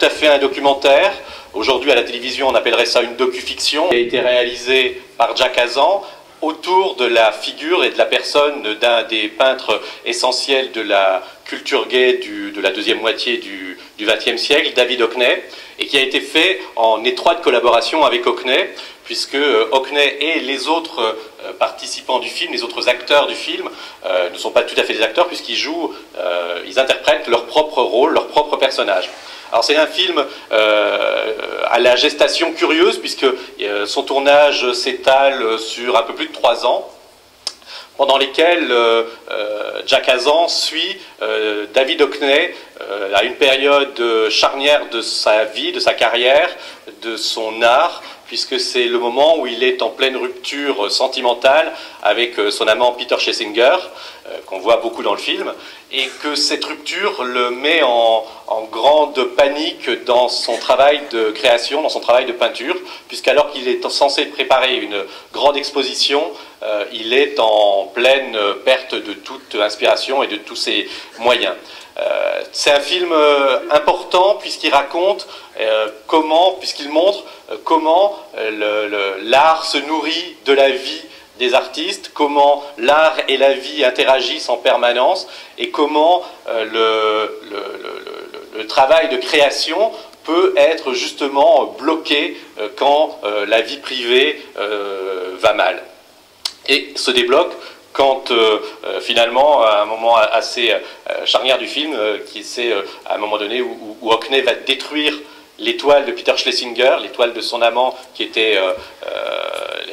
à fait un documentaire. Aujourd'hui, à la télévision, on appellerait ça une docu-fiction. Il a été réalisé par Jack Hazan autour de la figure et de la personne d'un des peintres essentiels de la culture gay de la deuxième moitié du XXe siècle, David Hockney, et qui a été fait en étroite collaboration avec Hockney, puisque Hockney et les autres participants du film, les autres acteurs du film, ne sont pas tout à fait des acteurs, puisqu'ils jouent, ils interprètent leur propre rôle, leur propre personnage. Alors c'est un film à la gestation curieuse, puisque son tournage s'étale sur un peu plus de 3 ans, pendant lesquels Jack Hazan suit David Hockney à une période charnière de sa vie, de sa carrière, de son art, puisque c'est le moment où il est en pleine rupture sentimentale avec son amant Peter Schlesinger, qu'on voit beaucoup dans le film, et que cette rupture le met en grande panique dans son travail de création, dans son travail de peinture, puisqu'alors qu'il est censé préparer une grande exposition, il est en pleine perte de toute inspiration et de tous ses moyens. C'est un film important puisqu'il raconte puisqu'il montre comment l'art se nourrit de la vie des artistes, comment l'art et la vie interagissent en permanence et comment le travail de création peut être justement bloqué quand la vie privée va mal. Et se débloque quand finalement, à un moment assez charnière du film, qui c'est à un moment donné où Hockney va détruire l'étoile de Peter Schlesinger, l'étoile de son amant, qui était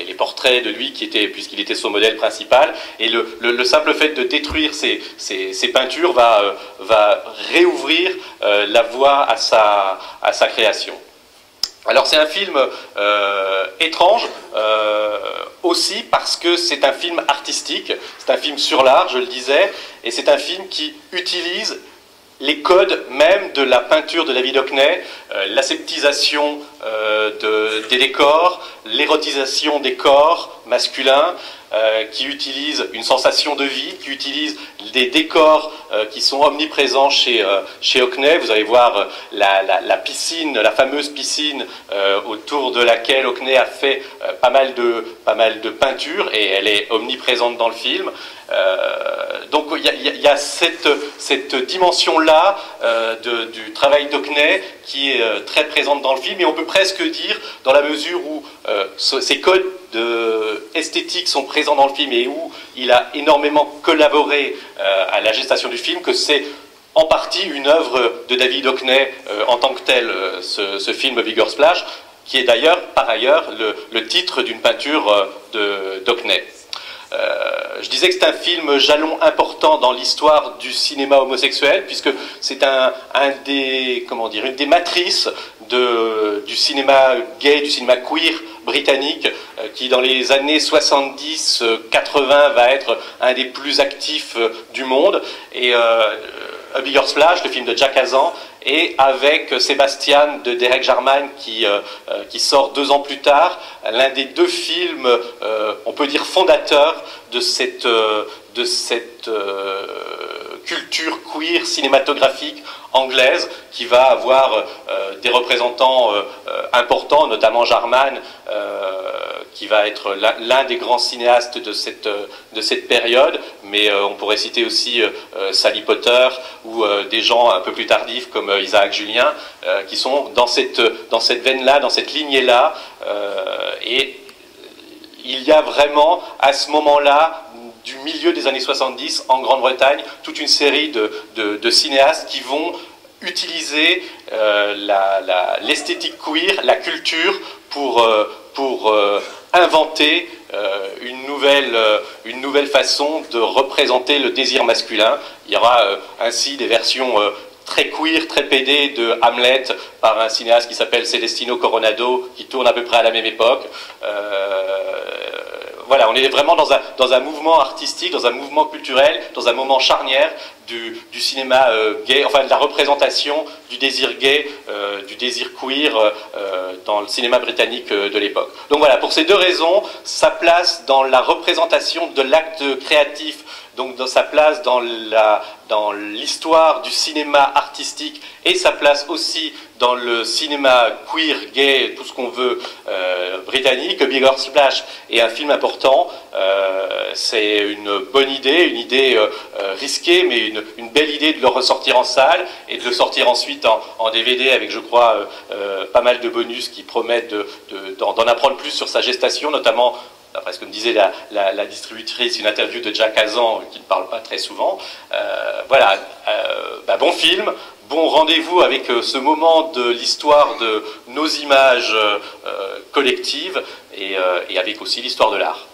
les portraits de lui, puisqu'il était son modèle principal, et le simple fait de détruire ces peintures va réouvrir la voie à sa création. Alors c'est un film étrange, aussi parce que c'est un film artistique, c'est un film sur l'art, je le disais, et c'est un film qui utilise les codes même de la peinture de David Hockney, l'aseptisation des décors, l'érotisation des corps masculins, qui utilise une sensation de vie, qui utilise des décors qui sont omniprésents chez Hockney. Vous allez voir la piscine, la fameuse piscine autour de laquelle Hockney a fait pas mal de peintures, et elle est omniprésente dans le film. Donc il y a cette dimension-là du travail d'Hockney qui est très présente dans le film, et on peut presque dire, dans la mesure où ces codes esthétiques sont présents dans le film et où il a énormément collaboré à la gestation du film, que c'est en partie une œuvre de David Hockney en tant que tel, ce film Bigger Splash, qui est d'ailleurs, par ailleurs, le titre d'une peinture d'Hockney. Je disais que c'est un film jalon important dans l'histoire du cinéma homosexuel, puisque c'est une des matrices du cinéma gay, du cinéma queer britannique, qui dans les années 70-80 va être un des plus actifs du monde. Et A Bigger Splash, le film de Jack Hazan, et avec Sébastien de Derek Jarman qui sort 2 ans plus tard, l'un des 2 films, on peut dire fondateurs de cette culture queer cinématographique anglaise, qui va avoir des représentants importants, notamment Jarman, qui va être l'un des grands cinéastes de cette période, mais on pourrait citer aussi Sally Potter ou des gens un peu plus tardifs comme Isaac Julien, qui sont dans cette veine-là, dans cette lignée-là, et il y a vraiment, à ce moment-là, du milieu des années 70 en Grande-Bretagne, toute une série de cinéastes qui vont utiliser l'esthétique queer, la culture, pour inventer une nouvelle façon de représenter le désir masculin. Il y aura ainsi des versions très queer, très pédé de Hamlet par un cinéaste qui s'appelle Celestino Coronado, qui tourne à peu près à la même époque. Voilà, on est vraiment dans un mouvement artistique, dans un mouvement culturel, dans un moment charnière du cinéma gay, enfin de la représentation du désir gay, du désir queer dans le cinéma britannique de l'époque. Donc voilà, pour ces deux raisons, sa place dans la représentation de l'acte créatif, donc dans sa place dans l'histoire du cinéma artistique et sa place aussi dans le cinéma queer, gay, tout ce qu'on veut britannique, Bigger Splash est un film important. C'est une bonne idée, une idée risquée, mais une belle idée de le ressortir en salle et de le sortir ensuite en DVD avec, je crois, pas mal de bonus qui promettent d'en apprendre plus sur sa gestation, notamment, d'après ce que me disait la distributrice, une interview de Jack Hazan qui ne parle pas très souvent. Voilà, bon film, bon rendez-vous avec ce moment de l'histoire de nos images collectives et avec aussi l'histoire de l'art.